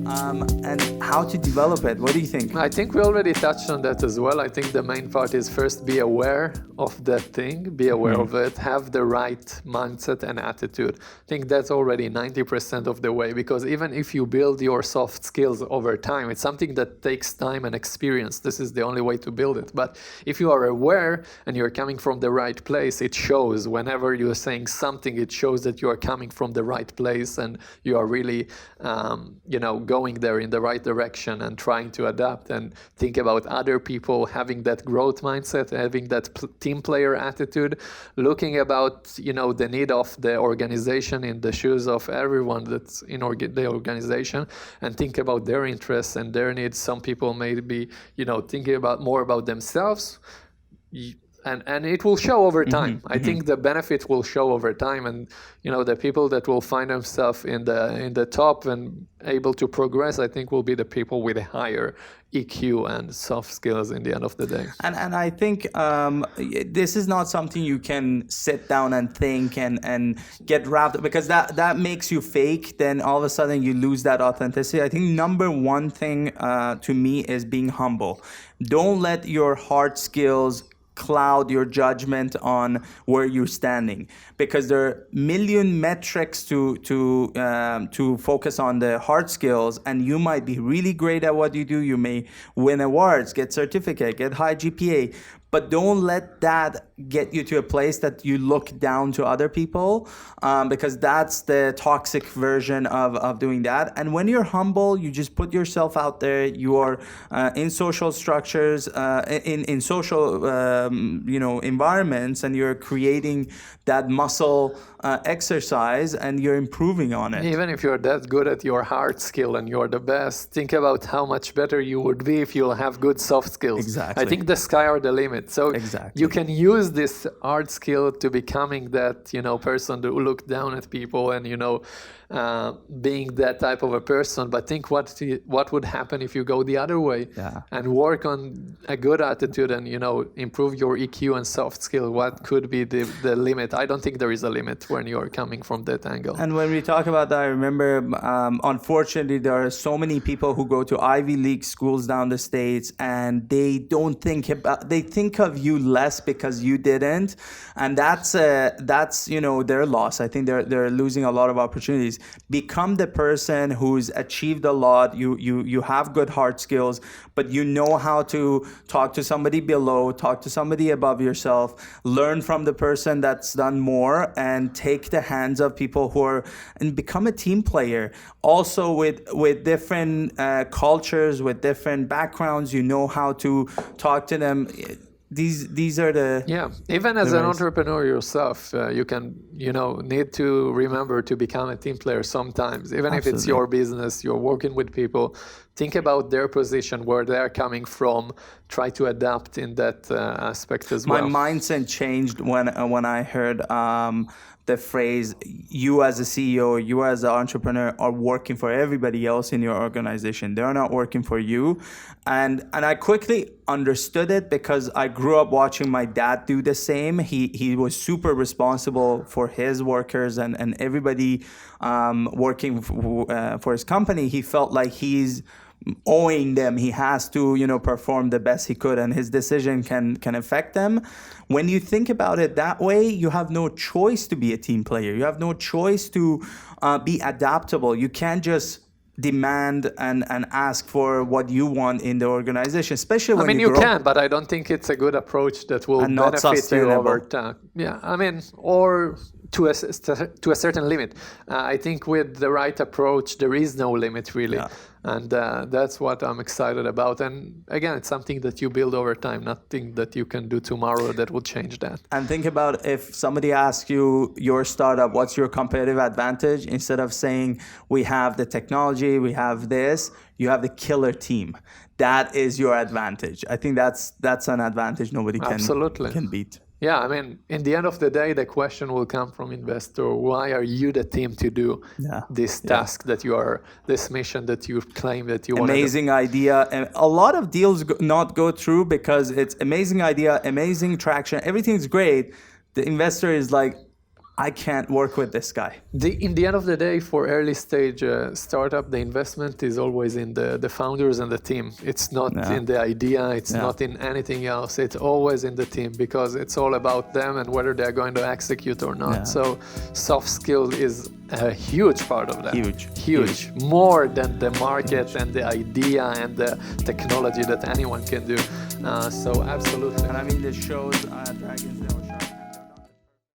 and how to develop it. What do you think? I think we already touched on that as well. I think the main part is first be aware of that thing, be aware of it, have the right mindset and attitude. I think that's already 90% of the way, because even if you build your soft skills over time, it's something that takes time and experience. This is the only way to build it. But if you are aware and you're coming from the right place, it shows. Whenever you're saying something, it shows that you are coming from the right place and you are really, going there in the right direction and trying to adapt and think about other people, having that growth mindset, having that team player attitude, looking about, the need of the organization in the shoes of everyone that's in the organization, and think about their interests and their needs. Some people may be, thinking more about themselves. And it will show over time. I think the benefit will show over time, and the people that will find themselves in the top and able to progress, I think, will be the people with a higher EQ and soft skills in the end of the day. And I think this is not something you can sit down and think and get wrapped, because that makes you fake. Then all of a sudden you lose that authenticity. I think number one thing to me is being humble. Don't let your hard skills cloud your judgment on where you're standing, because there are million metrics to focus on the hard skills, and you might be really great at what you do. You may win awards, get certificate, get high GPA, but don't let that get you to a place that you look down to other people, because that's the toxic version of doing that. And when you're humble, you just put yourself out there. You are in social structures, in social environments, and you're creating that muscle exercise, and you're improving on it. Even if you're that good at your hard skill and you're the best, think about how much better you would be if you'll have good soft skills. Exactly. I think the sky are the limit. So you can use this hard skill to becoming that, person who look down at people and, being that type of a person. But think what would happen if you go the other way and work on a good attitude and, improve your EQ and soft skill. What could be the limit? I don't think there is a limit when you're coming from that angle. And when we talk about that, I remember, unfortunately, there are so many people who go to Ivy League schools down the States, and they think of you less because you didn't. And that's their loss. I think they're losing a lot of opportunities. Become the person who's achieved a lot. You have good hard skills, but you know how to talk to somebody below, talk to somebody above yourself, learn from the person that's done more, and take the hands of people and become a team player. Also with different cultures, with different backgrounds, you know how to talk to them. These are the even as an entrepreneur yourself, you can need to remember to become a team player sometimes. Even if it's your business, you're working with people, think about their position, where they're coming from, try to adapt in that aspect as well. My mindset changed when I heard the phrase, you as a CEO, you as an entrepreneur are working for everybody else in your organization. They're not working for you. And I quickly understood it, because I grew up watching my dad do the same. He was super responsible for his workers and everybody working for his company. He felt like he's owing them. He has to, perform the best he could, and his decision can affect them. When you think about it that way, you have no choice to be a team player. You have no choice to be adaptable. You can't just demand and ask for what you want in the organization, especially when you can, but I don't think it's a good approach that will benefit you over time. Or to a certain limit. I think with the right approach, there is no limit really. And that's what I'm excited about. And again, it's something that you build over time, nothing that you can do tomorrow that will change that. And think about, if somebody asks you, your startup, what's your competitive advantage? Instead of saying, we have the technology, we have this, you have the killer team. That is your advantage. I think that's an advantage nobody can beat. Yeah, in the end of the day, the question will come from investor. Why are you the team to do this task this mission that you claim that you want to do? Amazing idea. And a lot of deals not go through because it's amazing idea, amazing traction. Everything's great. The investor is like, I can't work with this guy. In the end of the day, for early stage startup, the investment is always in the founders and the team. It's not in the idea, it's not in anything else. It's always in the team because it's all about them and whether they're going to execute or not. So soft skill is a huge part of that. Huge. More than the market and the idea and the technology that anyone can do. So absolutely. And I mean, this shows Dragons.